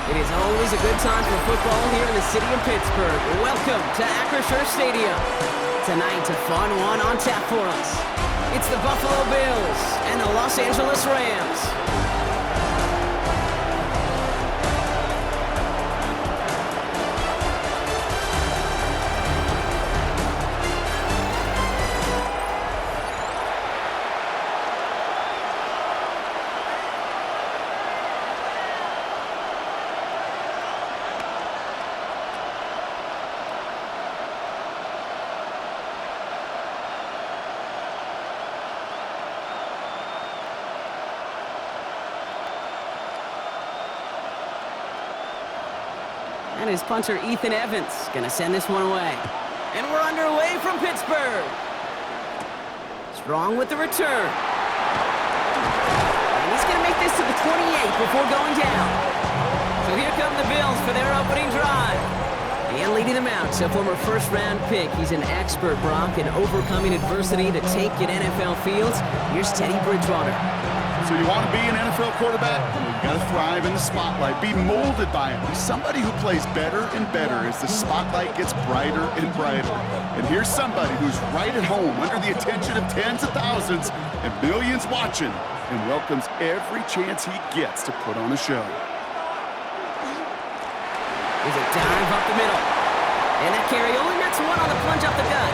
It is always a good time for football here in the city of Pittsburgh. Welcome to Acrisure Stadium. Tonight, a fun one on tap for us. It's the Buffalo Bills and the Los Angeles Rams. And his punter, Ethan Evans, gonna send this one away. And we're underway from Pittsburgh. Strong with the return. And he's gonna make this to the 28 before going down. So here come the Bills for their opening drive. And leading them out, a former first-round pick. He's an expert, Brock, in overcoming adversity to take in NFL fields. Here's TeddyBridgewater. So you want to be an NFL quarterback? Well, you got to thrive in the spotlight. Be molded by it. Be somebody who plays better and better as the spotlight gets brighter and brighter. And here's somebody who's right at home under the attention of tens of thousands and millions watching and welcomes every chance he gets to put on a show. There's a dive up the middle. And that carry only nets one on the plunge up the gut.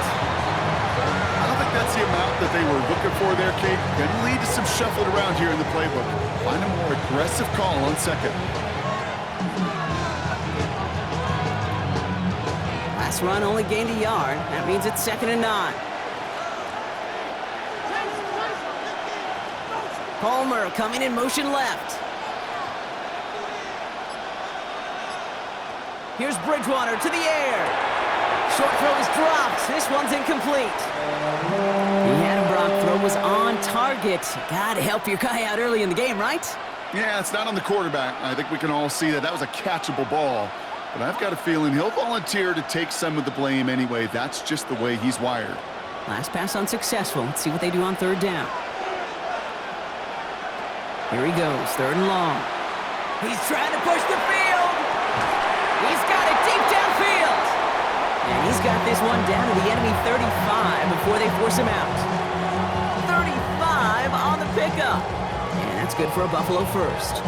I don't think that's the amount that they were looking for there, Kate. Can lead to some shuffling around here in the playbook. Find a more aggressive call on second. Last run only gained a yard. That means it's 2nd and 9. Palmer coming in motion left. Here's Bridgewater to the air. Short throw is dropped. This one's incomplete. He had him, Brock. Throw was on target. Gotta help your guy out early in the game, right? Yeah, it's not on the quarterback. I think we can all see that that was a catchable ball. But I've got a feeling he'll volunteer to take some of the blame anyway. That's just the way he's wired. Last pass unsuccessful. Let's see what they do on 3rd down. Here he goes, 3rd and long. He's trying to push the field. He's got it deep downfield. And he's got this one down to the enemy 35 before they force him out. 35 on the pickup. And that's good for a Buffalo first.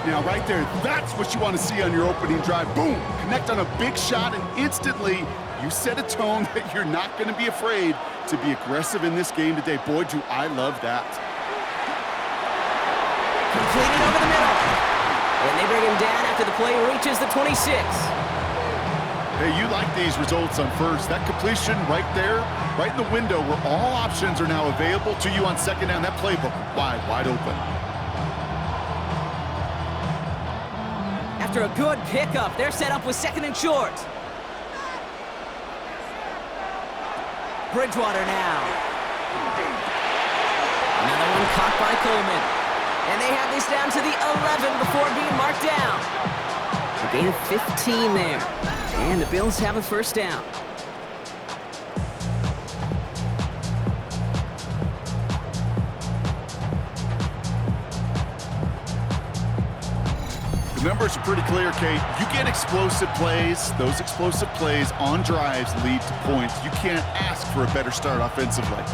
Now, right there, that's what you want to see on your opening drive. Boom! Connect on a big shot, and instantly you set a tone that you're not going to be afraid to be aggressive in this game today. Boy, do I love that. Completed over the middle. And they bring him down after the play reaches the 26. Hey, you like these results on first. That completion right there, right in the window where all options are now available to you on 2nd down. That playbook wide open. After a good pickup, they're set up with 2nd and short. Bridgewater now. Another one caught by Coleman. And they have this down to the 11 before being marked down. A gain of 15 there. And the Bills have a 1st down. The numbers are pretty clear, Kate. You get explosive plays. Those explosive plays on drives lead to points. You can't ask for a better start offensively.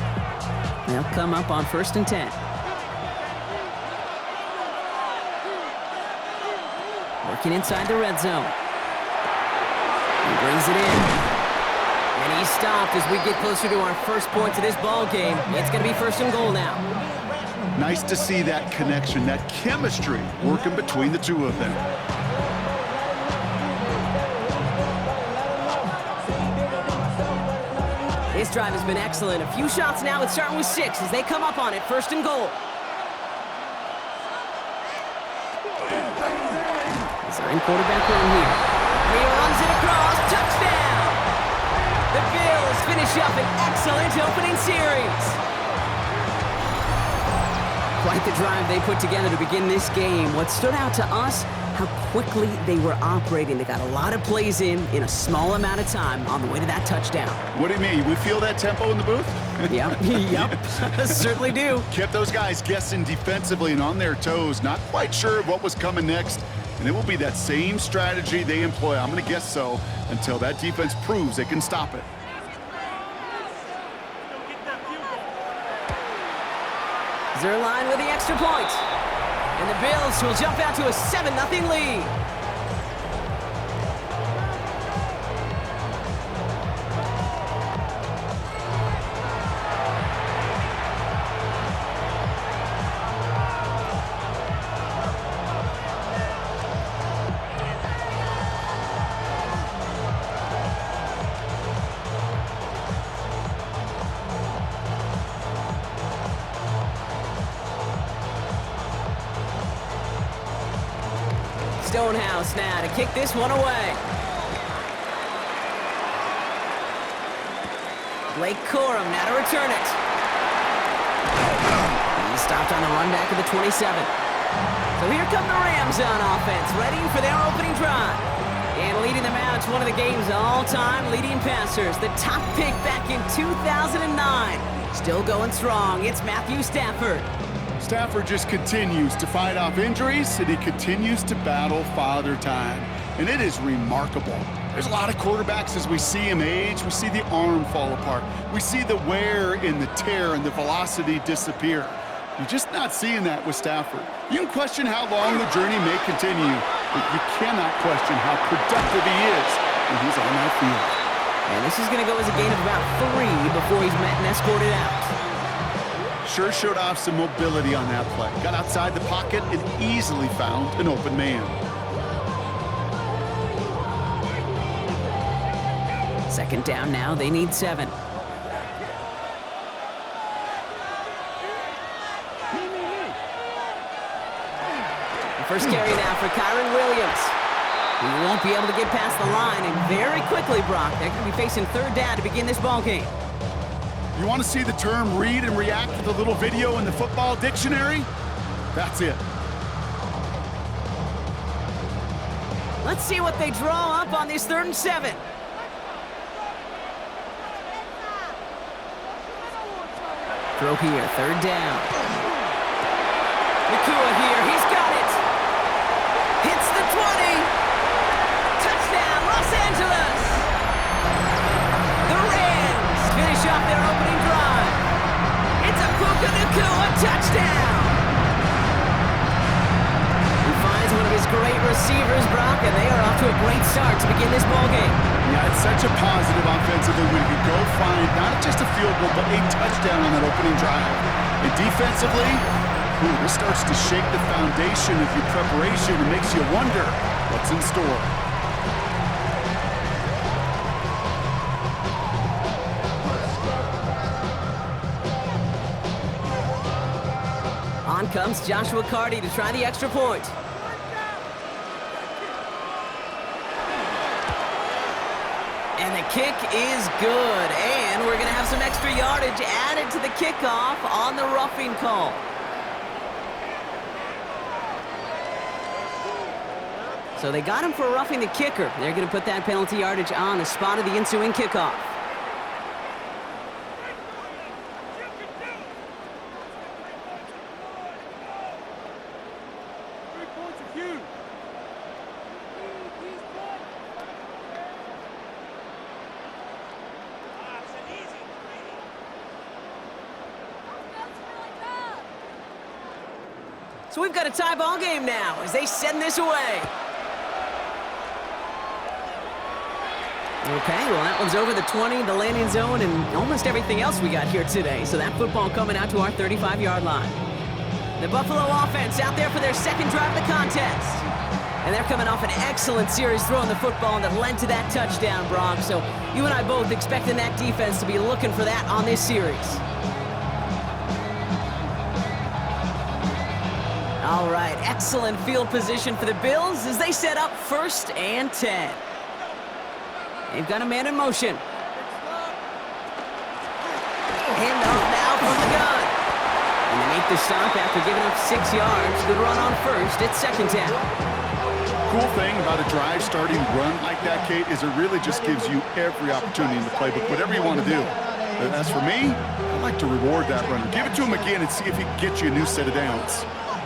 They'll come up on 1st and 10. Working inside the red zone. He brings it in. And he's stopped as we get closer to our first points of this ball game. It's going to be 1st and goal now. Nice to see that connection, that chemistry working between the two of them. This drive has been excellent. A few shots now. It's starting with 6 as they come up on it. 1st and goal. Design quarterback run here. He runs it across. Touchdown! The Bills finish up an excellent opening series. Quite the drive they put together to begin this game. What stood out to us, how quickly they were operating. They got a lot of plays in a small amount of time on the way to that touchdown. What do you mean? We feel that tempo in the booth? Yep. Certainly do. Kept those guys guessing defensively and on their toes, not quite sure what was coming next. And it will be that same strategy they employ, I'm going to guess so, until that defense proves they can stop it. Zerline with the extra point. And the Bills will jump out to a 7-0 lead. Stonehouse now to kick this one away. Blake Corum now to return it. He stopped on the run back of the 27. So here come the Rams on offense, ready for their opening drive. And leading them out, it's one of the game's all-time leading passers. The top pick back in 2009. Still going strong, it's Matthew Stafford. Stafford just continues to fight off injuries, and he continues to battle father time. And it is remarkable. There's a lot of quarterbacks as we see him age. We see the arm fall apart. We see the wear and the tear and the velocity disappear. You're just not seeing that with Stafford. You can question how long the journey may continue, but you cannot question how productive he is when he's on that field. And this is going to go as a gain of about 3 before he's met and escorted out. Sure showed off some mobility on that play. Got outside the pocket and easily found an open man. Second down now, they need 7. The first carry now for Kyron Williams. He won't be able to get past the line, and very quickly, Brock, they're going to be facing third down to begin this ball game. You want to see the term read and react with a little video in the football dictionary? That's it. Let's see what they draw up on this 3rd and 7. Throw here, 3rd down. Nakua here, he's got it. Hits the 20. Touchdown, Los Angeles. The Rams finish off their opening drive. It's a Puka Nakua touchdown. He finds one of his great receivers, Brock, and they are off to a great start to begin this ball game. Yeah, it's such a positive offensively when you go find not just a field goal, but a touchdown on that opening drive. And defensively, this starts to shake the foundation of your preparation and makes you wonder what's in store. On comes Joshua Carty to try the extra point. And the kick is good. And we're going to have some extra yardage added to the kickoff on the roughing call. So they got him for roughing the kicker. They're going to put that penalty yardage on the spot of the ensuing kickoff. So we've got a tie ball game now as they send this away. Okay, well, that one's over the 20, the landing zone, and almost everything else we got here today. So that football coming out to our 35-yard line. The Buffalo offense out there for their second drive of the contest. And they're coming off an excellent series throwing the football that led to that touchdown, Brock. So you and I both expecting that defense to be looking for that on this series. All right, excellent field position for the Bills as they set up 1st and 10. They've got a man in motion. Handoff now from the gun. And they make the stop after giving up 6 yards. Good run on 1st. It's 2nd down. Cool thing about a drive starting run like that, Kate, is it really just gives you every opportunity in the playbook, whatever you want to do. As for me, I'd like to reward that runner. Give it to him again and see if he can get you a new set of downs.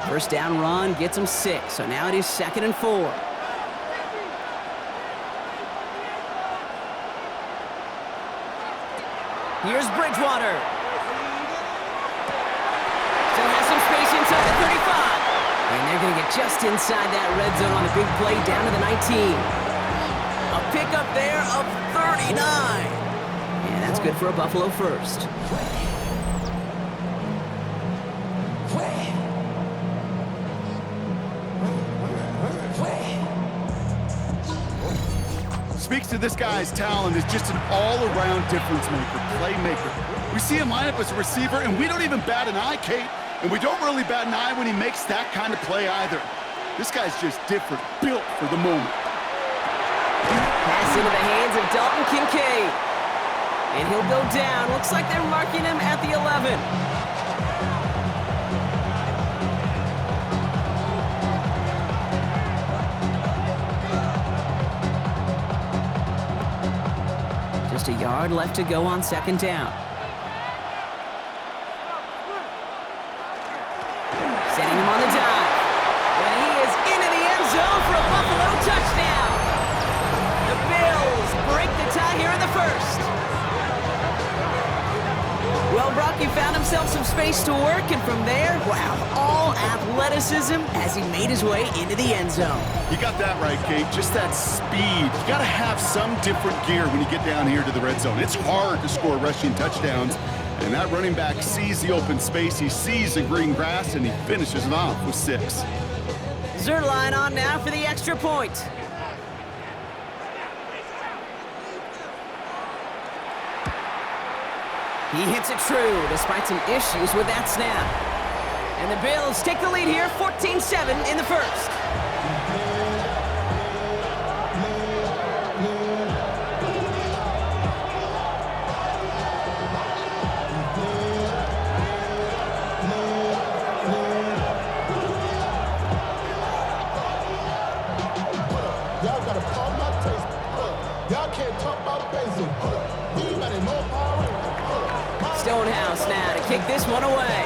First down run gets him 6, so now it is 2nd and 4. Here's Bridgewater. Still has some space inside the 35. And they're going to get just inside that red zone on the big play down to the 19. A pickup there of 39. And that's good for a Buffalo first. Speaks to this guy's talent as just an all-around difference maker, playmaker. We see him line up as a receiver, and we don't even bat an eye, Kate. And we don't really bat an eye when he makes that kind of play either. This guy's just different, built for the moment. Pass into the hands of Dalton Kincaid. And he'll go down. Looks like they're marking him at the 11. Just a yard left to go on 2nd down. Setting him on the dive. And he is into the end zone for a Buffalo touchdown. The Bills break the tie here in the first. Well, Brock, he found himself some space to work, and from there, wow, all athleticism as he made his way into the end zone. You got that right, Kate. Just that speed. You got to have some different gear when you get down here to the red zone. It's hard to score rushing touchdowns, and that running back sees the open space, he sees the green grass, and he finishes it off with 6. Zerline on now for the extra point. He hits it true despite some issues with that snap. And the Bills take the lead here, 14-7 in the first. Y'all gotta call my taste. Y'all can't talk about basic. Anybody more power? Stonehouse now to kick this one away.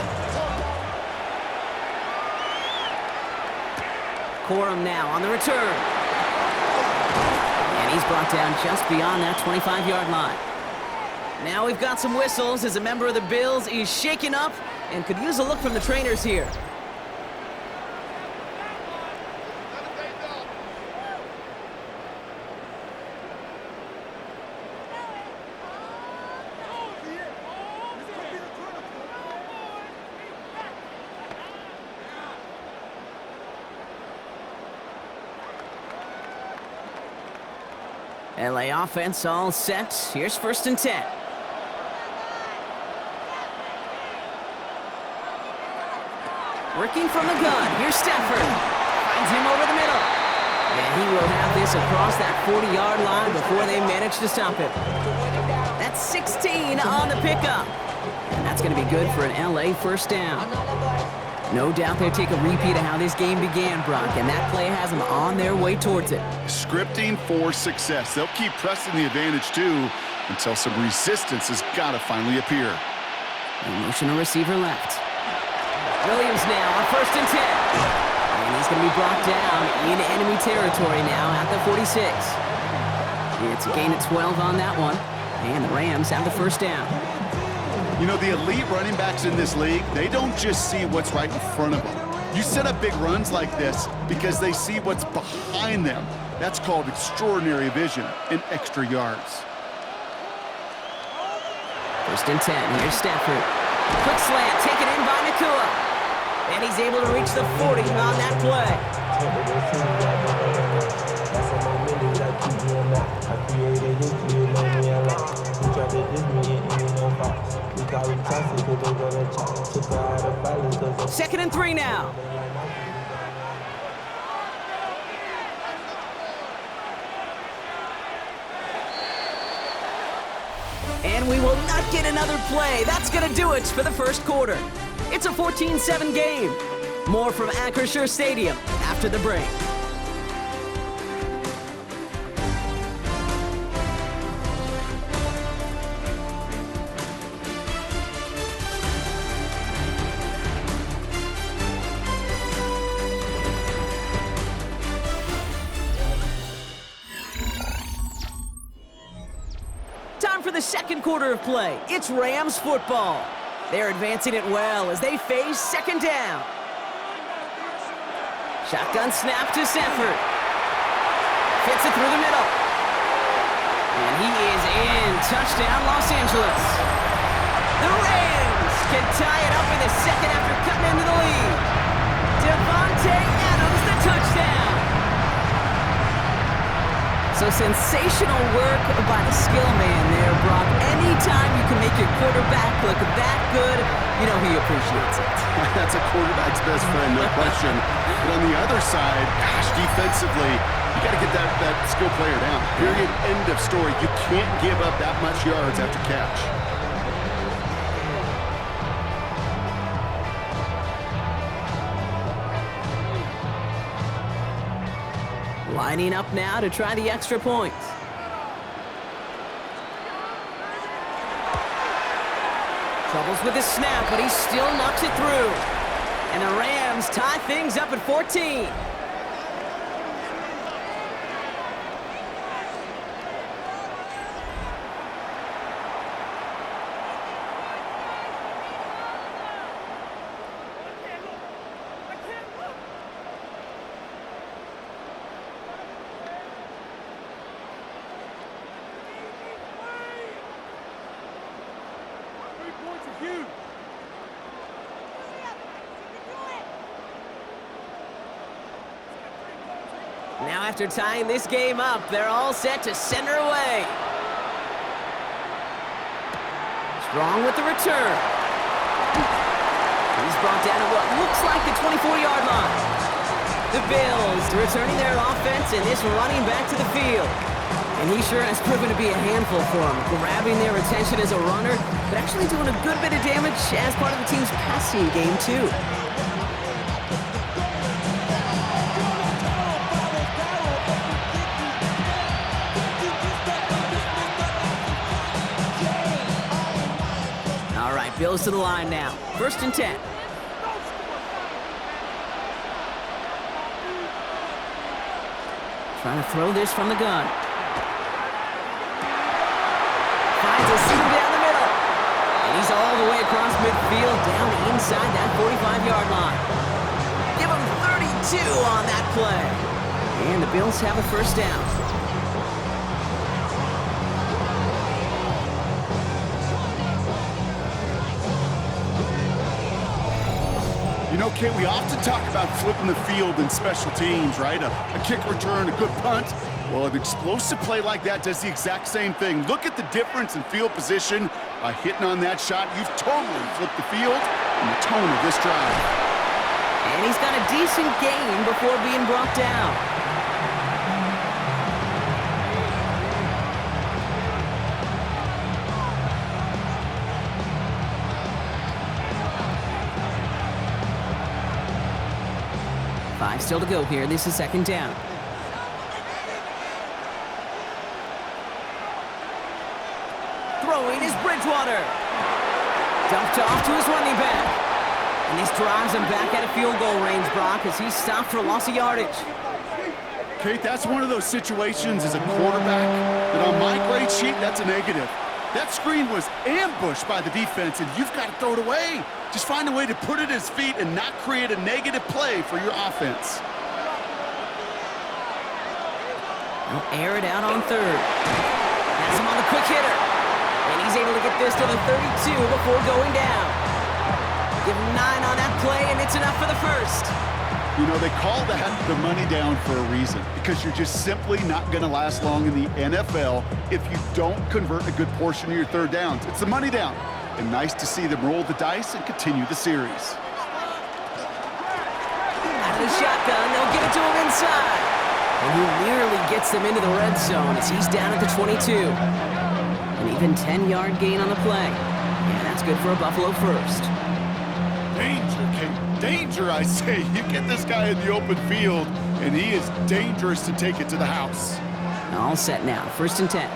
Corum now on the return. And he's brought down just beyond that 25-yard line. Now we've got some whistles as a member of the Bills is shaken up and could use a look from the trainers here. LA offense all set. Here's 1st and 10. Working from the gun. Here's Stafford. Finds him over the middle. And he will have this across that 40-yard line before they manage to stop him. That's 16 on the pickup. And that's going to be good for an LA first down. No doubt they'll take a repeat of how this game began, Brock, and that play has them on their way towards it. Scripting for success. They'll keep pressing the advantage, too, until some resistance has got to finally appear. Emotional receiver left. Williams now on 1st and 10. And he's going to be brought down in enemy territory now at the 46. It's a gain of 12 on that one, and the Rams have the first down. You know, the elite running backs in this league, they don't just see what's right in front of them. You set up big runs like this because they see what's behind them. That's called extraordinary vision and extra yards. 1st and 10. Here's Stafford. Quick slant taken in by Nakua. And he's able to reach the 40 on that play. Second and 3 now. And we will not get another play. That's going to do it for the first quarter. It's a 14-7 game. More from Acrisure Stadium after the break. the second quarter of play. It's Rams football. They're advancing it well as they face second down. Shotgun snap to Sanford. Fits it through the middle. And he is in. Touchdown, Los Angeles. The Rams can tie it up in the second after cutting into the lead. Devontae Adams, the touchdown. So sensational work by the skill man there, Brock. Anytime you can make your quarterback look that good, you know he appreciates it. That's a quarterback's best friend, no question. But on the other side, gosh, defensively, you got to get that skill player down. Period, end of story. You can't give up that much yards after catch. Lining up now to try the extra points. Troubles with the snap, but he still knocks it through. And the Rams tie things up at 14. Now after tying this game up, they're all set to send her away. Strong with the return. He's brought down at what looks like the 24-yard line. The Bills returning their offense and this running back to the field. And he sure has proven to be a handful for them, grabbing their attention as a runner, but actually doing a good bit of damage as part of the team's passing game, too. All right, Bills to the line now. 1st and 10. Trying to throw this from the gun. Finds a seam down the middle. And he's all the way across midfield, down inside that 45-yard line. Give him 32 on that play. And the Bills have a 1st down. You know, Kate, we often talk about flipping the field in special teams, right? A kick return, a good punt. Well, an explosive play like that does the exact same thing. Look at the difference in field position by hitting on that shot. You've totally flipped the field and the tone of this drive. And he's got a decent gain before being brought down. Five still to go here. This is 2nd down. Throwing is Bridgewater. Dumped off to his running back. And this drives him back out of field goal range, Brock, as he's stopped for loss of yardage. Kate, that's one of those situations as a quarterback that on my grade sheet, that's a negative. That screen was ambushed by the defense, and you've got to throw it away. Just find a way to put it at his feet and not create a negative play for your offense. He'll air it out on 3rd. Has him on the quick hitter. And he's able to get this to the 32 before going down. Give him 9 on that play, and it's enough for the 1st. You know, they call that the money down for a reason, because you're just simply not going to last long in the NFL if you don't convert a good portion of your 3rd downs. It's the money down. And nice to see them roll the dice and continue the series. Out of the shotgun, they'll get it to him inside. And he nearly gets them into the red zone as he's down at the 22. An even 10-yard gain on the play. Yeah, that's good for a Buffalo 1st. Danger, Kate. Danger, I say. You get this guy in the open field, and he is dangerous to take it to the house. All set now. 1st and 10.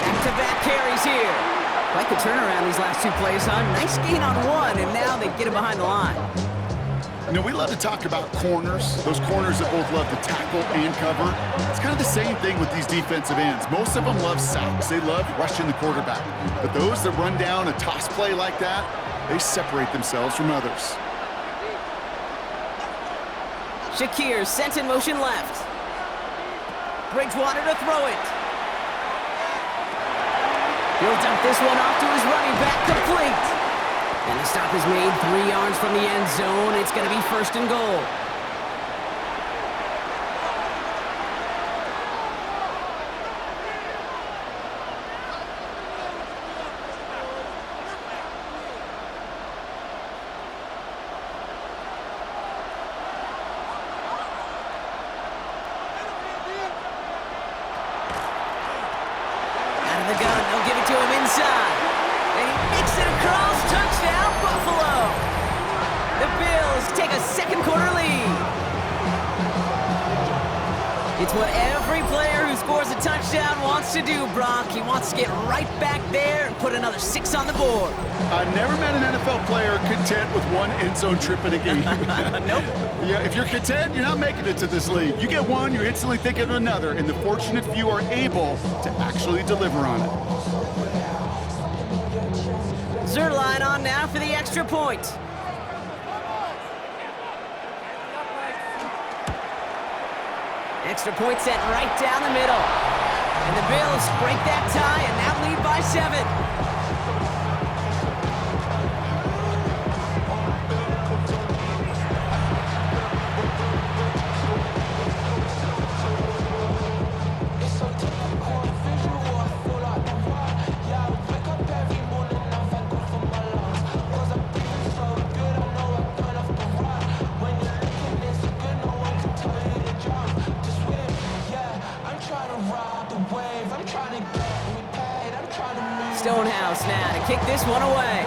Back-to-back carries here. Quite the turnaround these last 2 plays, huh? Nice gain on 1, and now they get him behind the line. You know, we love to talk about corners, those corners that both love to tackle and cover. It's kind of the same thing with these defensive ends. Most of them love sacks. They love rushing the quarterback. But those that run down a toss play like that, they separate themselves from others. Shakir sent in motion left. Bridgewater to throw it. He'll dump this one off to his running back, complete. And the stop is made 3 yards from the end zone. It's going to be 1st and goal. Out of the gun, they'll give it to him inside. And he makes it across. Touchdown, Buffalo! The Bills take a second quarter lead. It's what every player who scores a touchdown wants to do, Brock. He wants to get right back there and put another 6 on the board. I've never met an NFL player content with one end zone trip in a game. Nope. Yeah, if you're content, you're not making it to this league. You get one, you're instantly thinking of another, and the fortunate few are able to actually deliver on it. Zerline on now for the extra point. Extra point set right down the middle. And the Bills break that tie and now lead by 7. Stonehouse now to kick this one away.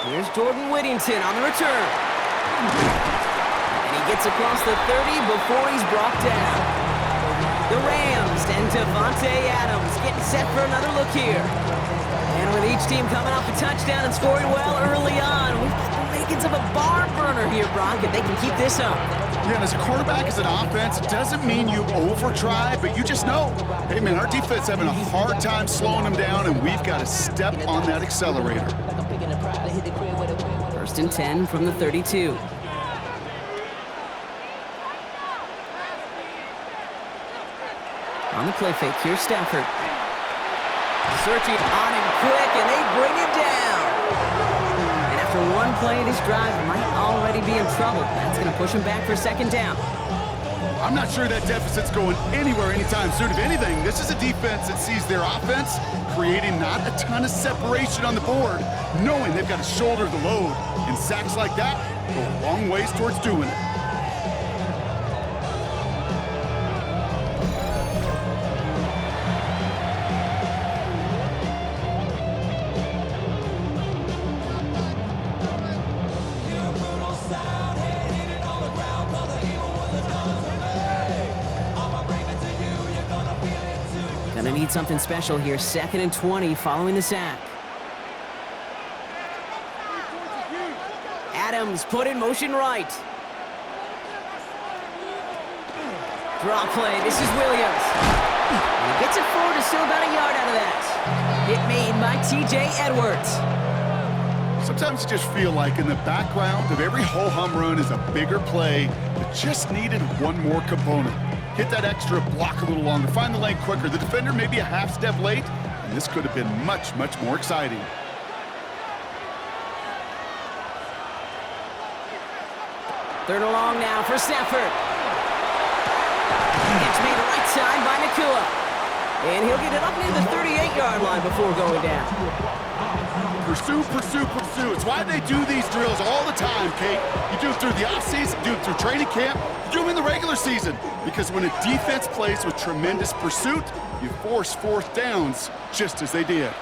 Here's Jordan Whittington on the return. And he gets across the 30 before he's brought down. The Rams and Devontae Adams getting set for another look here. And with each team coming off a touchdown and scoring well early on, we've got the makings of a barn burner here, Brock, if they can keep this up. Yeah, and as a quarterback, as an offense, it doesn't mean you over-try, but you just know, hey, man, our defense having a hard time slowing them down, and we've got to step on that accelerator. 1st and 10 from the 32. On the play fake, here's Stafford. Searching on him quick, and they bring him down. And after one play, this drive might already be in trouble. That's going to push him back for 2nd down. I'm not sure that deficit's going anywhere anytime soon. If anything, this is a defense that sees their offense creating not a ton of separation on the board, knowing they've got to shoulder the load. And sacks like that go a long ways towards doing it. Gonna need something special here. 2nd and 20 following the sack. Adams put in motion right. Draw play. This is Williams. And he gets it forward to still about a yard out of that. Hit made by T.J. Edwards. Sometimes you just feel like in the background of every ho-hum run is a bigger play that just needed one more component. Hit that extra block a little longer, find the lane quicker. The defender may be a half step late, and this could have been much, much more exciting. 3rd and long now for Stafford. It's made right side by Nakua. And he'll get it up near the 38-yard line before going down. Pursue, pursue, pursue. It's why they do these drills all the time, Kate. You do it through the offseason, you do it through training camp, you do them in the regular season. Because when a defense plays with tremendous pursuit, you force 4th downs just as they did.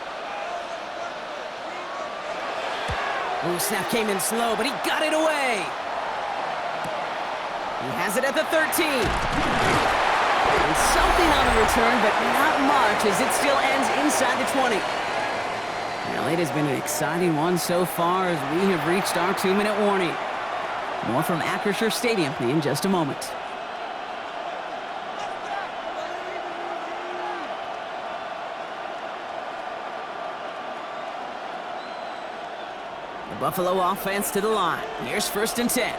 Ooh, snap came in slow, but he got it away. He has it at the 13. And something on the return, but not much, as it still ends inside the 20. Now Well, it has been an exciting one so far as we have reached our 2-minute warning. More from Acrisure Stadium in just a moment. The Buffalo offense to the line. Here's 1st and 10.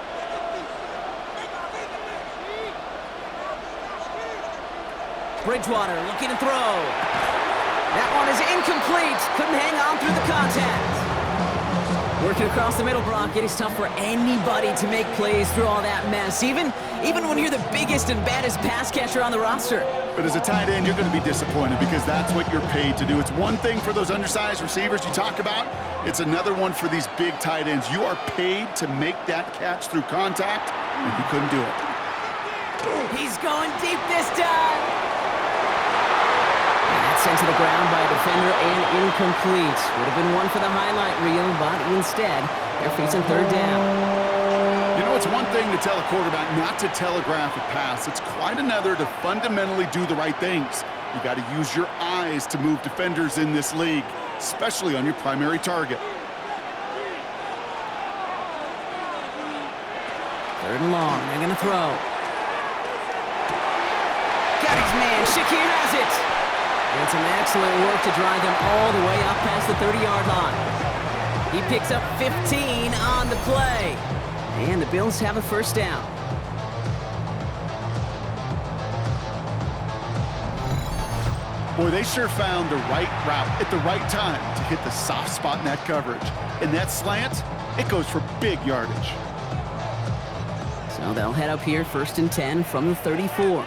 Bridgewater looking to throw. That one is incomplete. Couldn't hang on through the contact. Working across the middle, Brock. It is tough for anybody to make plays through all that mess, even when you're the biggest and baddest pass catcher on the roster. But as a tight end, you're going to be disappointed because that's what you're paid to do. It's one thing for those undersized receivers you talk about. It's another one for these big tight ends. You are paid to make that catch through contact, and he couldn't do it. He's going deep this time. And that's sent to the ground by a defender and incomplete. Would have been one for the highlight reel, but instead, they're facing 3rd down. You know, it's one thing to tell a quarterback not to telegraph a pass. It's quite another to fundamentally do the right things. You got to use your eyes to move defenders in this league, especially on your primary target. 3rd and long. They're going to throw. Got his man. Shakir has it. And some excellent work to drive them all the way up past the 30-yard line. He picks up 15 on the play. And the Bills have a 1st down. Boy, they sure found the right route at the right time to hit the soft spot in that coverage. And that slant, it goes for big yardage. So they'll head up here 1st and 10 from the 34.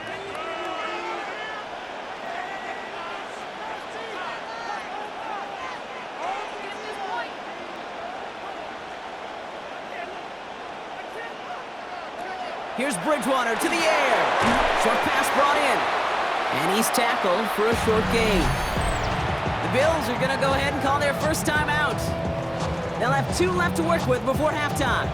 Here's Bridgewater to the air. Short pass brought in. And he's tackled for a short gain. The Bills are going to go ahead and call their 1st timeout. They'll have 2 left to work with before halftime.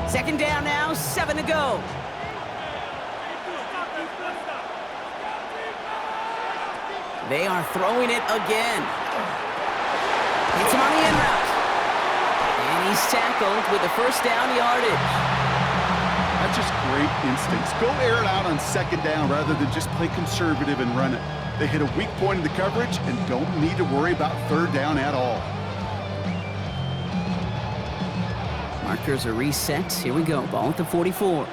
Second down now, 7 to go. They are throwing it again. Hits him on the in route. And he's tackled with the 1st down yardage. That's just great instincts. Go air it out on 2nd down rather than just play conservative and run it. They hit a weak point in the coverage and don't need to worry about 3rd down at all. Markers are reset. Here we go. Ball at the 44.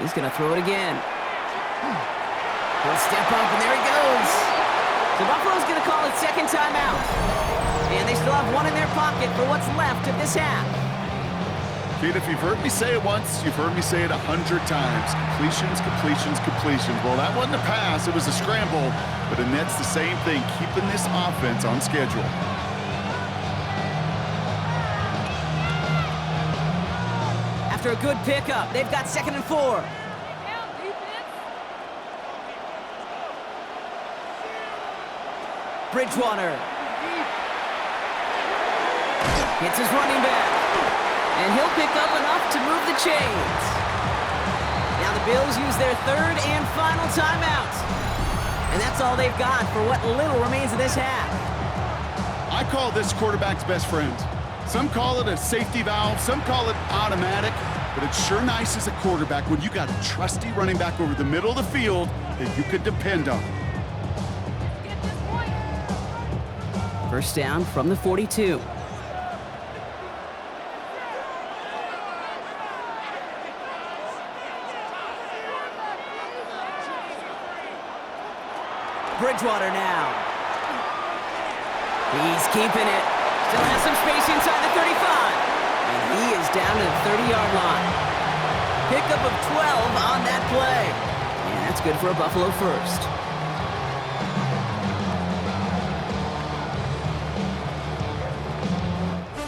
He's going to throw it again. He'll step up, and there he goes. So Buffalo's going to call it 2nd timeout. And they still have 1 in their pocket for what's left of this half. Kid, if you've heard me say it once, you've heard me say it 100 times. Completions, completions, completions. Well, that wasn't a pass. It was a scramble. But Annette's the same thing, keeping this offense on schedule. After a good pickup, they've got 2nd and 4. Bridgewater hits his running back, and he'll pick up enough to move the chains. Now the Bills use their 3rd and final timeout, and that's all they've got for what little remains of this half. I call this quarterback's best friend. Some call it a safety valve, some call it automatic, but it's sure nice as a quarterback when you got a trusty running back over the middle of the field that you could depend on. 1st down from the 42. Bridgewater now. He's keeping it. Still has some space inside the 35. And he is down to the 30-yard line. Pickup of 12 on that play. And that's good for a Buffalo 1st.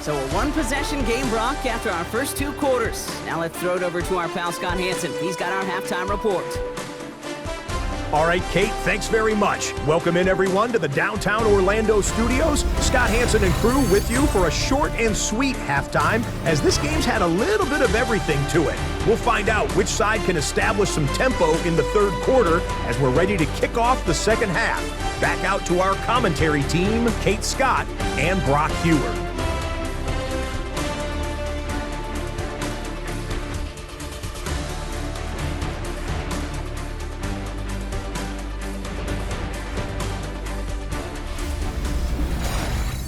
So a 1-possession game, Brock, after our first 2 quarters. Now let's throw it over to our pal Scott Hansen. He's got our halftime report. All right, Kate, thanks very much. Welcome in, everyone, to the downtown Orlando studios. Scott Hansen and crew with you for a short and sweet halftime, as this game's had a little bit of everything to it. We'll find out which side can establish some tempo in the third quarter as we're ready to kick off the second half. Back out to our commentary team, Kate Scott and Brock Hewer.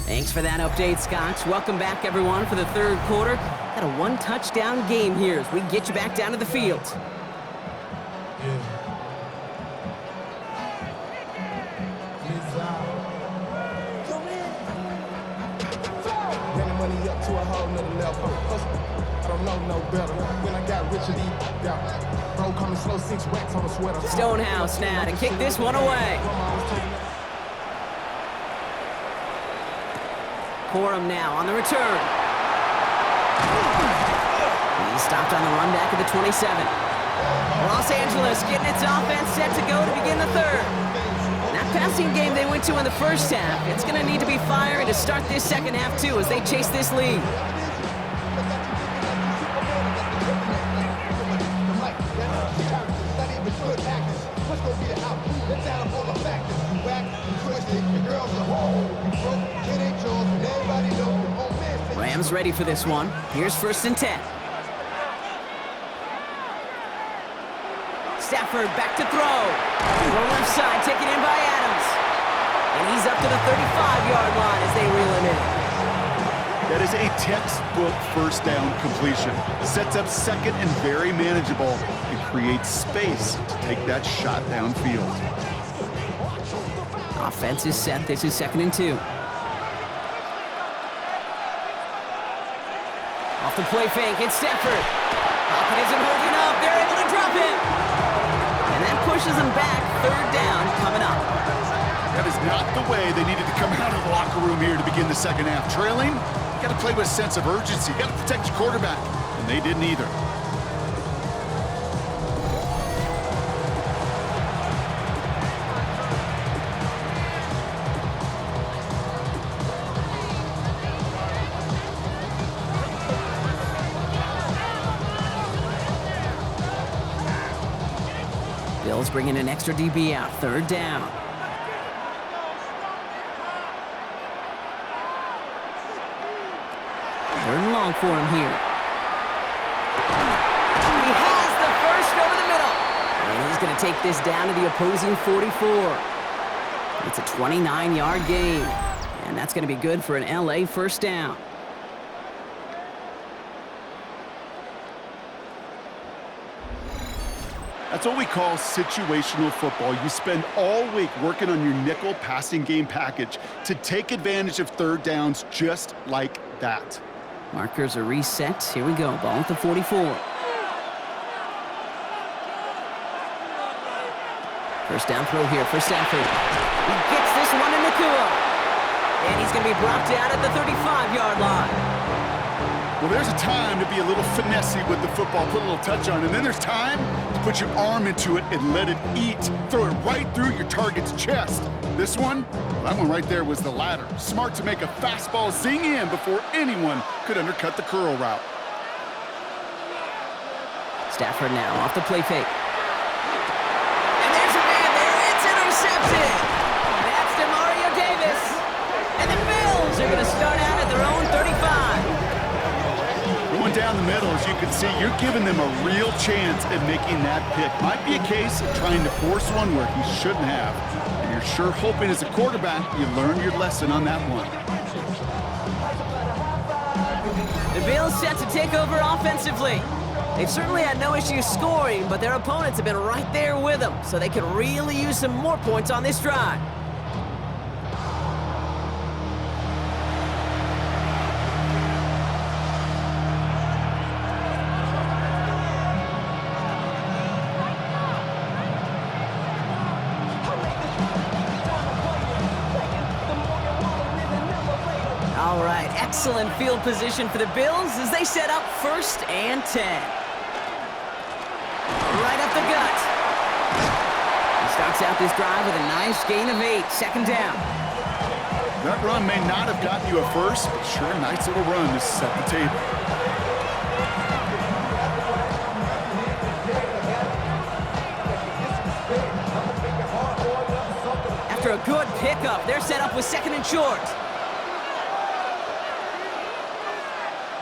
Thanks for that update, Scott. Welcome back, everyone, for the third quarter. Got a one-touchdown game here as we get you back down to the field. Money up to a whole nother level. I don't know no better. When I got rich and bro, coming slow, 6 racks on a sweater. Stonehouse now to kick this one away. Corum now on the return. He's stopped on the run back at the 27. Los Angeles getting its offense set to go to begin the third. That passing game they went to in the first half, it's going to need to be firing to start this second half too as they chase this lead. Rams ready for this one. Here's 1st and 10. Stafford back to throw. Throw left side, taken in by Adams. And he's up to the 35-yard line as they reel him in. That is a textbook first down completion. Sets up second and very manageable and creates space to take that shot downfield. Offense is set. This is 2nd and 2. Off the play fake, it's Stafford. Pocket isn't holding up. They're able to drop it. And that pushes them back. 3rd down coming up. That is not the way they needed to come out of the locker room here to begin the second half. Trailing, you got to play with a sense of urgency. You got to protect your quarterback. And they didn't either. Bills bringing an extra DB out. 3rd down. Third and long for him here. He has the first over the middle. And he's going to take this down to the opposing 44. It's a 29-yard gain. And that's going to be good for an LA first down. That's what we call situational football. You spend all week working on your nickel passing game package to take advantage of third downs just like that. Markers are reset. Here we go. Ball at the 44. First down throw here for Stafford. He gets this one to Nakua. And he's going to be brought down at the 35-yard line. Well, there's a time to be a little finessey with the football, put a little touch on it. And then there's time to put your arm into it and let it eat. Throw it right through your target's chest. This one, well, that one right there was the latter. Smart to make a fastball zing in before anyone could undercut the curl route. Stafford now off the play fake. And there's a man there. It's intercepted. That's DeMario Davis. And the Bills are going to start out at their own 35. Going down the middle, as you can see, you're giving them a real chance at making that pick. Might be a case of trying to force one where he shouldn't have. And you're sure hoping as a quarterback you learn your lesson on that one. The Bills set to take over offensively. They've certainly had no issue scoring, but their opponents have been right there with them, so they could really use some more points on this drive. All right, excellent field position for the Bills as they set up 1st and 10. Right up the gut. Starts out this drive with a nice gain of 8, second down. That run may not have gotten you a first, but sure, a nice little run to set the table. After a good pickup, they're set up with second and short.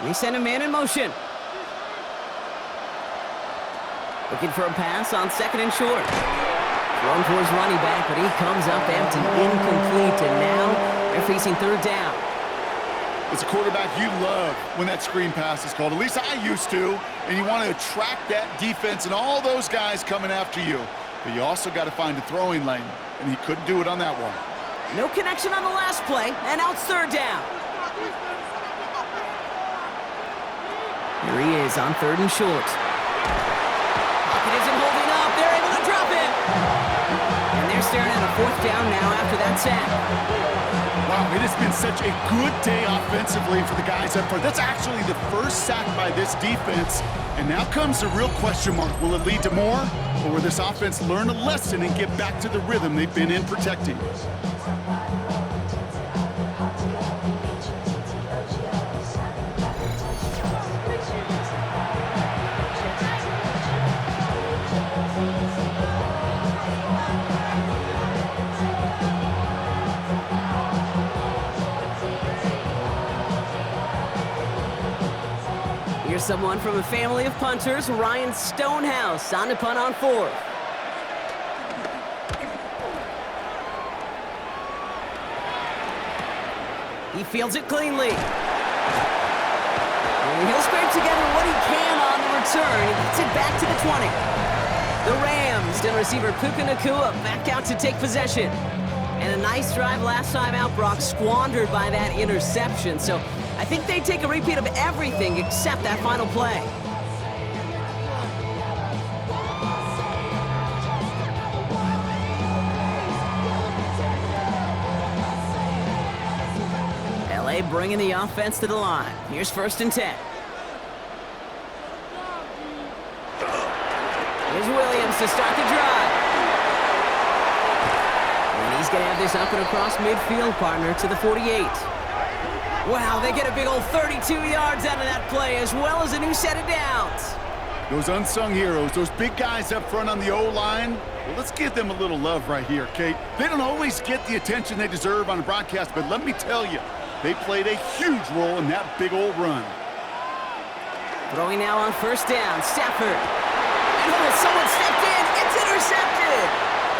We send a man in motion. Looking for a pass on second and short. Thrown for his running back, but he comes up empty, incomplete, and now they're facing third down. As a quarterback, you love when that screen pass is called. At least I used to. And you want to attract that defense and all those guys coming after you. But you also got to find a throwing lane, and he couldn't do it on that one. No connection on the last play, and now it's third down. Here he is on third and short. Pocket isn't holding up. They're able to drop it. And they're staring at a fourth down now after that sack. Wow, it has been such a good day offensively for the guys up front. That's actually the first sack by this defense. And now comes the real question mark. Will it lead to more? Or will this offense learn a lesson and get back to the rhythm they've been in protecting? Here's someone from a family of punters, Ryan Stonehouse, on to punt on fourth. He fields it cleanly. And he'll scrape together what he can on the return. He gets it back to the 20. The Rams and receiver Puka Nacua back out to take possession. And a nice drive last time out, Brock, squandered by that interception. So I think they take a repeat of everything except that final play. LA bringing the offense to the line. Here's first and 10. Here's Williams to start the drive. And he's going to have this up and across midfield, partner, to the 48. Wow, they get a big old 32 yards out of that play, as well as a new set of downs. Those unsung heroes, those big guys up front on the O-line, well, let's give them a little love right here, Kate. They don't always get the attention they deserve on a broadcast, but let me tell you, they played a huge role in that big old run. Throwing now on first down, Stafford. And someone stepped in, it's intercepted.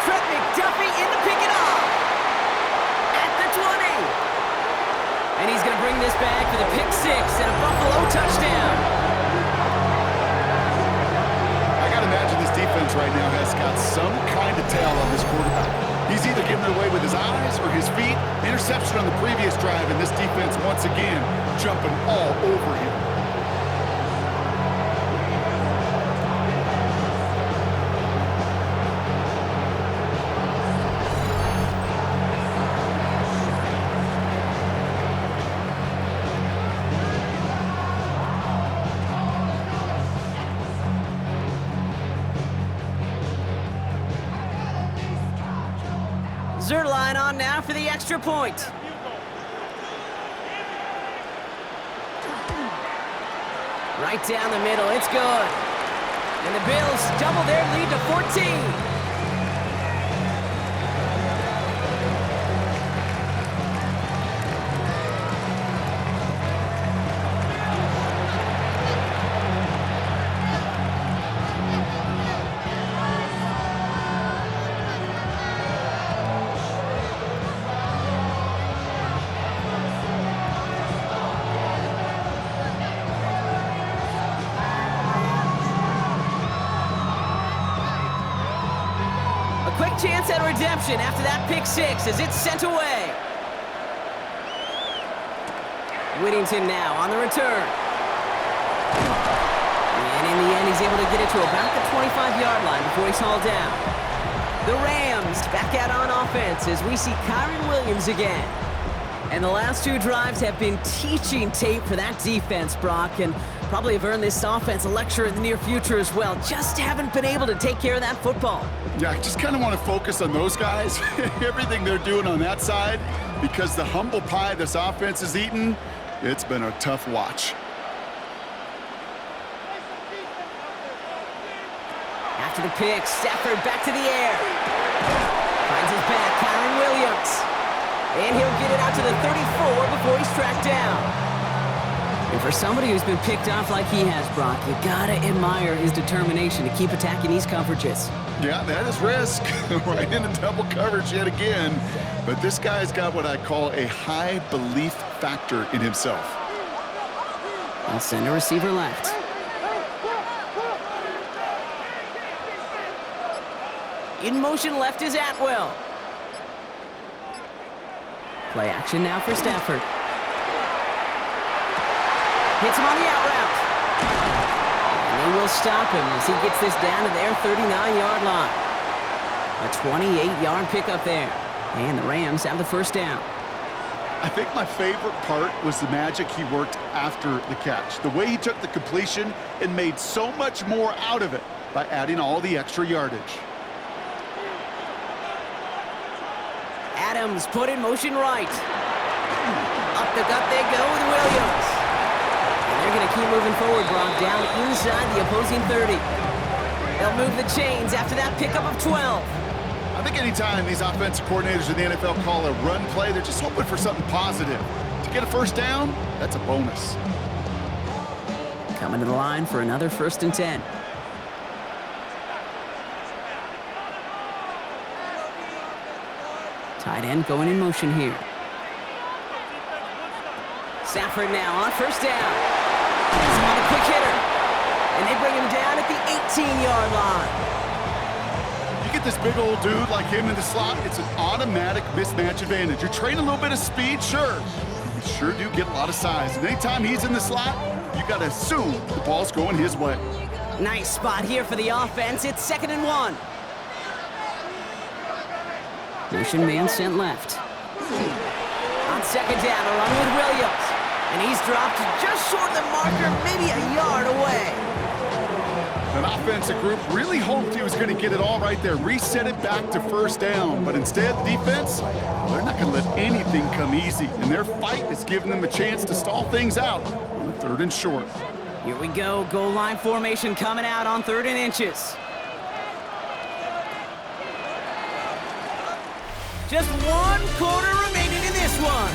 Trent McDuffie in to pick it off. At the 20. And he's going to bring this back for the pick six and a Buffalo touchdown. I got to imagine this defense right now has got some kind of tail on this quarterback. He's either giving it away with his eyes or his feet. Interception on the previous drive, and this defense once again jumping all over him. Zerline on now for the extra point. Right down the middle, it's good. And the Bills double their lead to 14. Chance at redemption after that pick six as it's sent away. Whittington now on the return. And in the end, he's able to get it to about the 25-yard line before he's hauled down. The Rams back out on offense as we see Kyron Williams again. And the last two drives have been teaching tape for that defense, Brock, and probably have earned this offense a lecture in the near future as well. Just haven't been able to take care of that football. Yeah, I just kind of want to focus on those guys, everything they're doing on that side, because the humble pie this offense has eaten, it's been a tough watch. After the pick, Stafford back to the air. Finds his back, Kyron Williams. And he'll get it out to the 34 before he's tracked down. And for somebody who's been picked off like he has, Brock, you gotta admire his determination to keep attacking these coverages. Yeah, that is risk. Right into double coverage yet again. But this guy's got what I call a high belief factor in himself. I'll send a receiver left. In motion left is Atwell. Play action now for Stafford. Hits him on the out route. And they will stop him as he gets this down to their 39-yard line. A 28-yard pickup there. And the Rams have the first down. I think my favorite part was the magic he worked after the catch. The way he took the completion and made so much more out of it by adding all the extra yardage. Adams put in motion right. Up the gut they go with Williams. And they're going to keep moving forward, Brock, down inside the opposing 30. They'll move the chains after that pickup of 12. I think anytime these offensive coordinators in the NFL call a run play, they're just hoping for something positive. To get a first down, that's a bonus. Coming to the line for another 1st and 10. Tight end going in motion here. Stafford now on first down. He's on a quick hitter. And they bring him down at the 18-yard line. You get this big old dude like him in the slot, it's an automatic mismatch advantage. You're trading a little bit of speed, sure. You sure do get a lot of size. And anytime he's in the slot, you got to assume the ball's going his way. Nice spot here for the offense. It's 2nd and 1. Motion man sent left. On 2nd down, a run with Williams. And he's dropped just short of the marker, maybe a yard away. An offensive group really hoped he was going to get it all right there, reset it back to first down. But instead, defense, they're not going to let anything come easy. And their fight is giving them a chance to stall things out on 3rd and short. Here we go, goal line formation coming out on 3rd and inches. Just 1 quarter remaining in this one.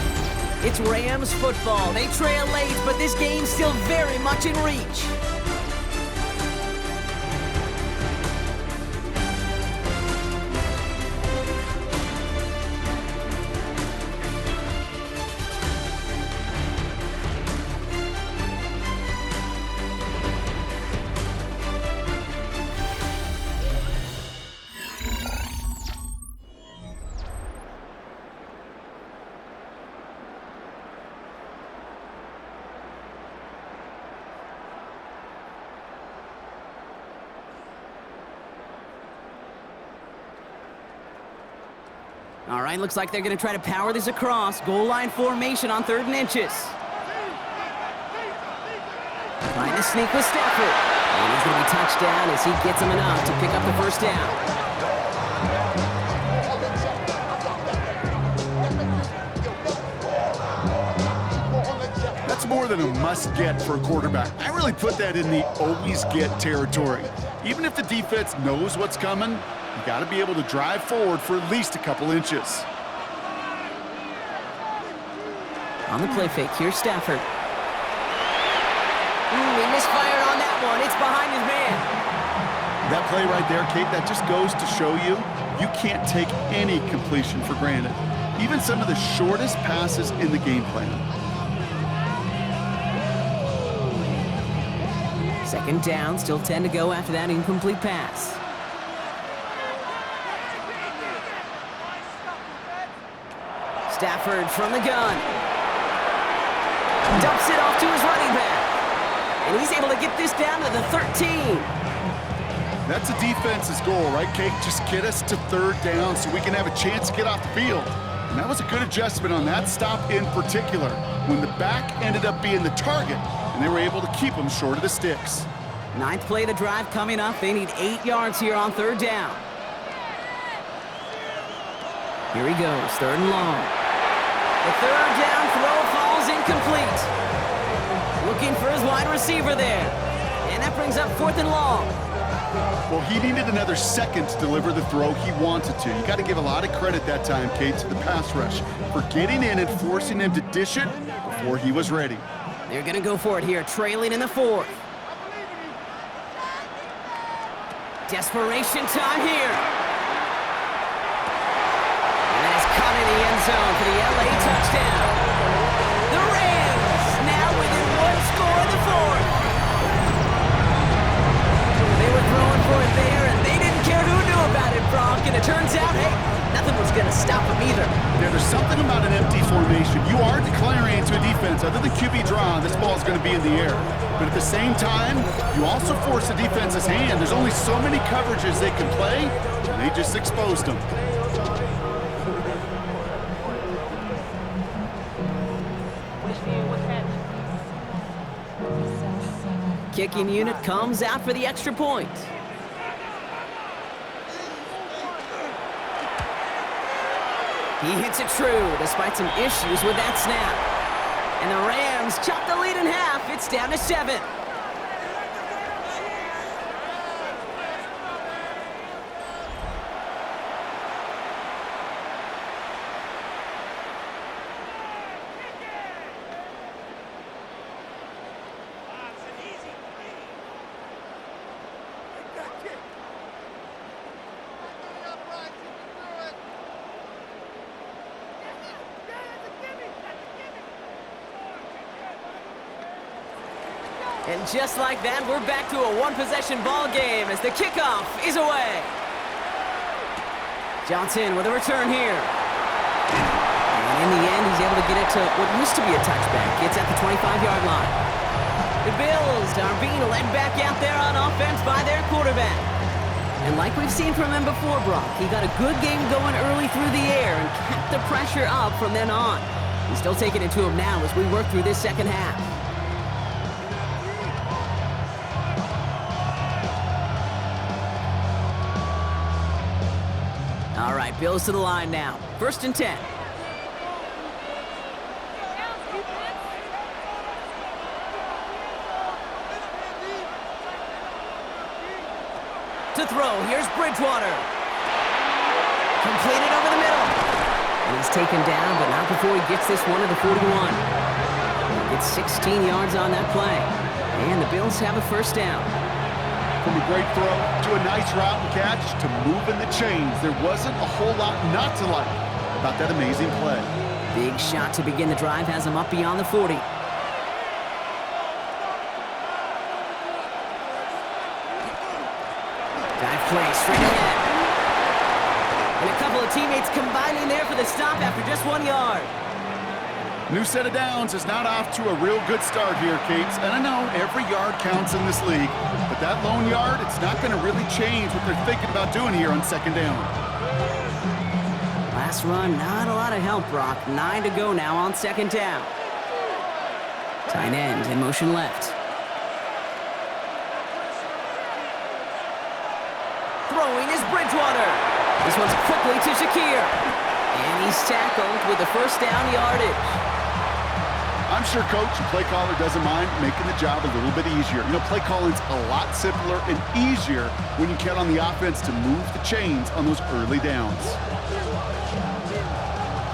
It's Rams football. They trail late, but this game's still very much in reach. All right, looks like they're going to try to power this across. Goal line formation on 3rd and inches. Trying to sneak with Stafford. And he's going to be touched down as he gets him enough to pick up the first down. That's more than a must-get for a quarterback. I really put that in the always-get territory. Even if the defense knows what's coming, you got to be able to drive forward for at least a couple inches. On the play fake, here's Stafford. He misfired on that one. It's behind his man. That play right there, Kate, that just goes to show you, you can't take any completion for granted. Even some of the shortest passes in the game plan. 2nd down, still 10 to go after that incomplete pass. Stafford from the gun. Dumps it off to his running back. And he's able to get this down to the 13. That's a defense's goal, right, Kate? Just get us to 3rd down so we can have a chance to get off the field. And that was a good adjustment on that stop in particular, when the back ended up being the target, and they were able to keep him short of the sticks. Ninth play of the drive coming up. They need 8 yards here on third down. Here he goes, third and long. The third down throw falls incomplete. Looking for his wide receiver there. And that brings up fourth and long. Well, he needed another second to deliver the throw he wanted to. You got to give a lot of credit that time, Kate, to the pass rush for getting in and forcing him to dish it before he was ready. They're going to go for it here, trailing in the fourth. Desperation time here. And that is caught in the end zone for the LA touchdown. The Rams now within one score in the fourth. They were throwing for it there, and they didn't care who knew about it, Brock. And it turns out, hey, nothing was going to stop them either. Yeah, there's something about an empty formation. You are declaring to a defense, other than QB draw, this ball is going to be in the air. But at the same time, you also force the defense's hand. There's only so many coverages they can play, and they just exposed them. Kicking unit comes out for the extra point. He hits it true, despite some issues with that snap. And the Rams chop the lead in half. It's down to 7. And just like that, we're back to a one-possession ball game as the kickoff is away. Johnson with a return here. And in the end, he's able to get it to what used to be a touchback. It's at the 25-yard line. The Bills are being led back out there on offense by their quarterback. And like we've seen from him before, Brock, he got a good game going early through the air and kept the pressure up from then on. He's still taking it to him now as we work through this second half. All right, Bills to the line now. 1st and 10. To throw, here's Bridgewater. Completed over the middle. And he's taken down, but not before he gets this one to the 41. It's 16 yards on that play. And the Bills have a first down. From a great throw to a nice route and catch to moving the chains, there wasn't a whole lot not to like about that amazing play. Big shot to begin the drive has him up beyond the 40. Dive play straight ahead. And a couple of teammates combining there for the stop after just 1 yard. New set of downs is not off to a real good start here, Cates. And I know every yard counts in this league, but that lone yard, it's not going to really change what they're thinking about doing here on 2nd down. Last run, not a lot of help, Brock. 9 to go now on 2nd down. Tight end in motion left. Throwing is Bridgewater. This one's quickly to Shakir. And he's tackled with the first down yardage. I'm sure coach and play caller doesn't mind making the job a little bit easier. You know, play calling's a lot simpler and easier when you count on the offense to move the chains on those early downs.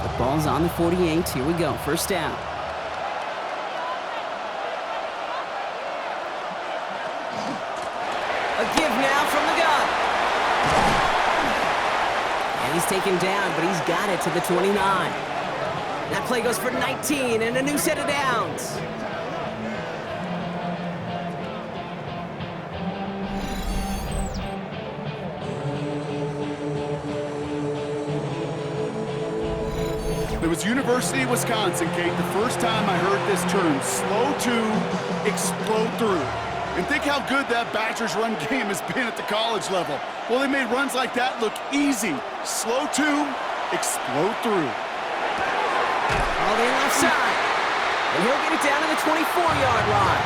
The ball's on the 48. Here we go. First down. A give now from the gun. And he's taken down, but he's got it to the 29. That play goes for 19 and a new set of downs. It was University of Wisconsin, Kate, the first time I heard this term, slow to explode through. And think how good that Badgers run game has been at the college level. Well, they made runs like that look easy. Slow to explode through. Hauled in left side. And he'll get it down to the 24-yard line.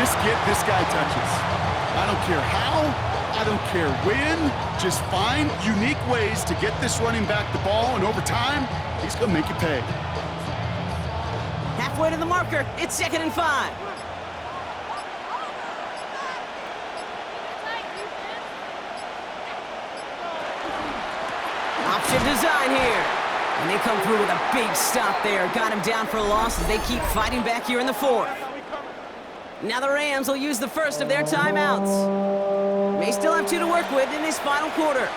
Just get this guy touches. I don't care how, I don't care when. Just find unique ways to get this running back the ball, and over time, he's going to make you pay. Halfway to the marker, it's 2nd and 5. Option design here. And they come through with a big stop there. Got him down for a loss as they keep fighting back here in the 4th. Now the Rams will use the first of their timeouts. May still have 2 to work with in this final quarter.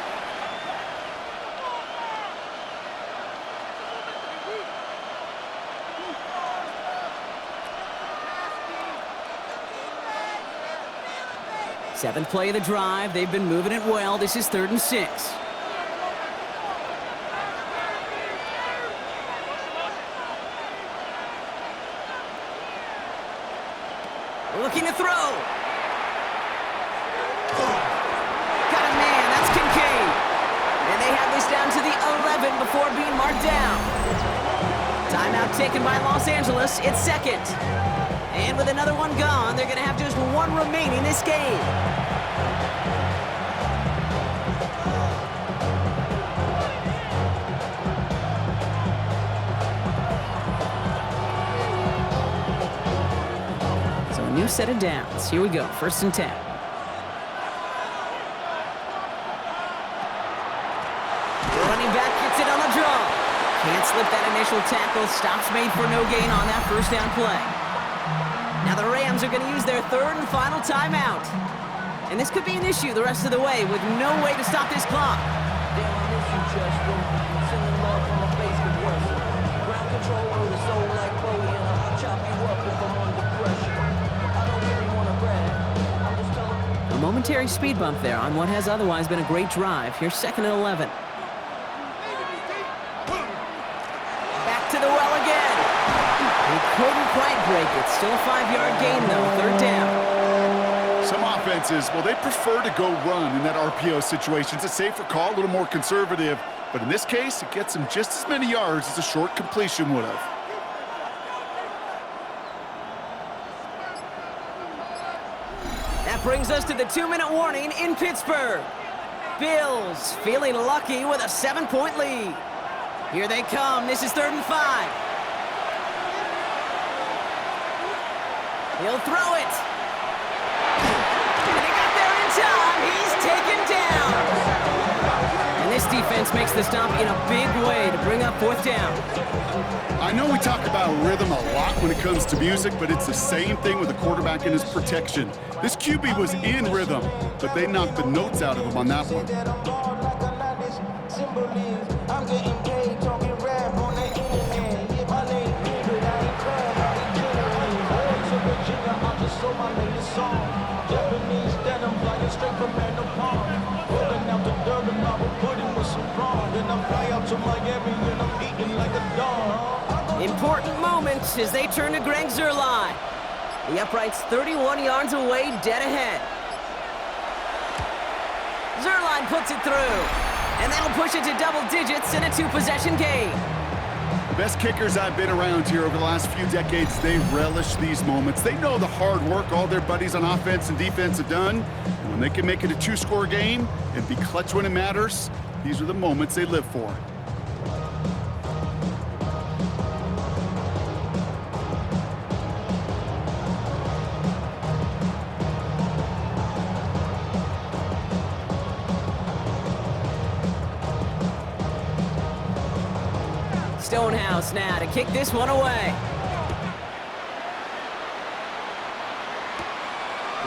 Seventh play of the drive. They've been moving it well. This is 3rd and 6. Looking to throw. Got a man. That's Kincaid. And they have this down to the 11 before being marked down. Timeout taken by Los Angeles. It's 2nd. And with another one gone, they're going to have just 1 remaining this game. So a new set of downs. Here we go. 1st and 10. The running back gets it on the draw. Can't slip that initial tackle. Stops made for no gain on that 1st down play. Now the Rams are going to use their 3rd and final timeout. And this could be an issue the rest of the way with no way to stop this clock. A momentary speed bump there on what has otherwise been a great drive. Here's 2nd and 11. Back to the well again. He couldn't quite break it. Still a 5-yard gain, though. 3rd down. Some offenses, well, they prefer to go run in that RPO situation. It's a safer call, a little more conservative. But in this case, it gets them just as many yards as a short completion would have. That brings us to the 2-minute warning in Pittsburgh. Bills feeling lucky with a 7-point lead. Here they come. This is 3rd and 5. He'll throw it. And he got there in time. He's taken down. And this defense makes the stop in a big way to bring up 4th down. I know we talk about rhythm a lot when it comes to music, but it's the same thing with the quarterback and his protection. This QB was in rhythm, but they knocked the notes out of him on that one. Important moment as they turn to Greg Zuerlein. The upright's 31 yards away, dead ahead. Zuerlein puts it through, and that'll push it to double digits in a 2-possession game. The best kickers I've been around here over the last few decades, they relish these moments. They know the hard work all their buddies on offense and defense have done. And when they can make it a 2-score game and be clutch when it matters, these are the moments they live for. Stonehouse now to kick this one away.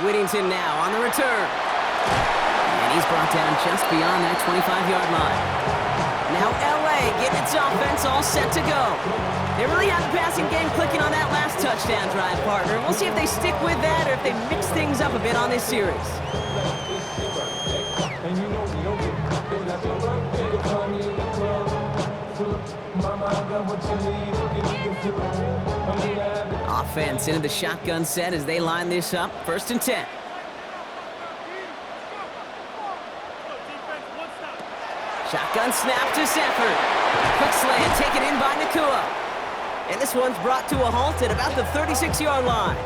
Whittington now on the return. And he's brought down just beyond that 25-yard line. Now LA getting its offense all set to go. They really have the passing game clicking on that last touchdown drive, partner. We'll see if they stick with that or if they mix things up a bit on this series. Offense into the shotgun set as they line this up. 1st and 10. Shotgun snap to Sanford. Quick slant taken in by Nakua. And this one's brought to a halt at about the 36-yard line.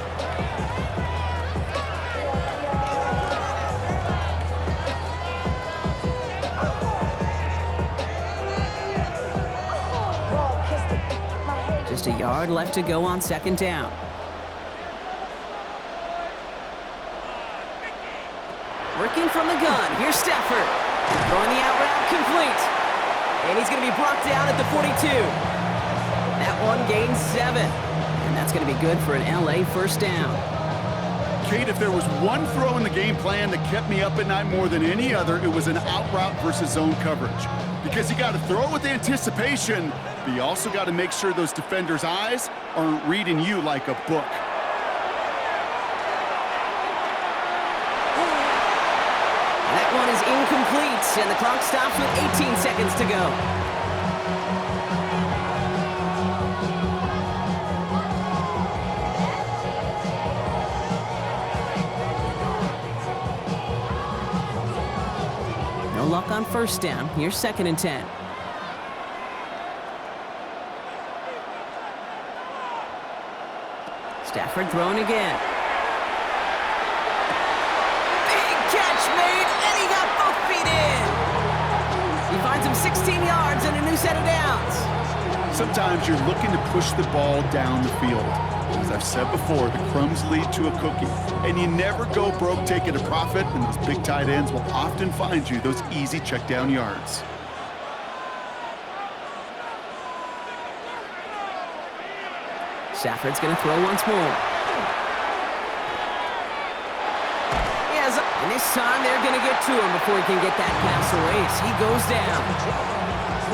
Just a yard left to go on second down. Working from the gun, here's Stafford. Throwing the out route complete. And he's going to be brought down at the 42. That one gains 7. And that's going to be good for an LA first down. Kate, if there was one throw in the game plan that kept me up at night more than any other, it was an out route versus zone coverage. Because you got to throw with anticipation, but you also got to make sure those defenders' eyes aren't reading you like a book. That one is incomplete, and the clock stops with 18 seconds to go. No luck on first down. Here's second and 10. Stafford throwing again. Big catch made, and he got both feet in. He finds him 16 yards and a new set of downs. Sometimes you're looking to push the ball down the field. As I've said before, the crumbs lead to a cookie. And you never go broke taking a profit, and those big tight ends will often find you those easy check down yards. Stafford's going to throw once more. Yes, and this time they're going to get to him before he can get that pass away as he goes down.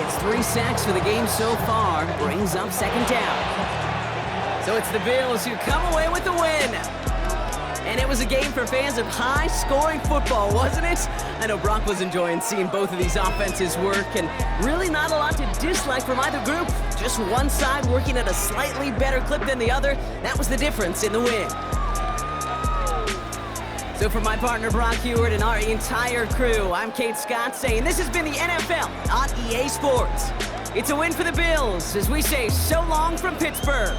It's 3 sacks for the game so far, brings up second down. So it's the Bills who come away with the win. And it was a game for fans of high-scoring football, wasn't it? I know Brock was enjoying seeing both of these offenses work, and really not a lot to dislike from either group. Just one side working at a slightly better clip than the other. That was the difference in the win. So for my partner Brock Heward and our entire crew, I'm Kate Scott saying this has been the NFL on EA Sports. It's a win for the Bills as we say so long from Pittsburgh.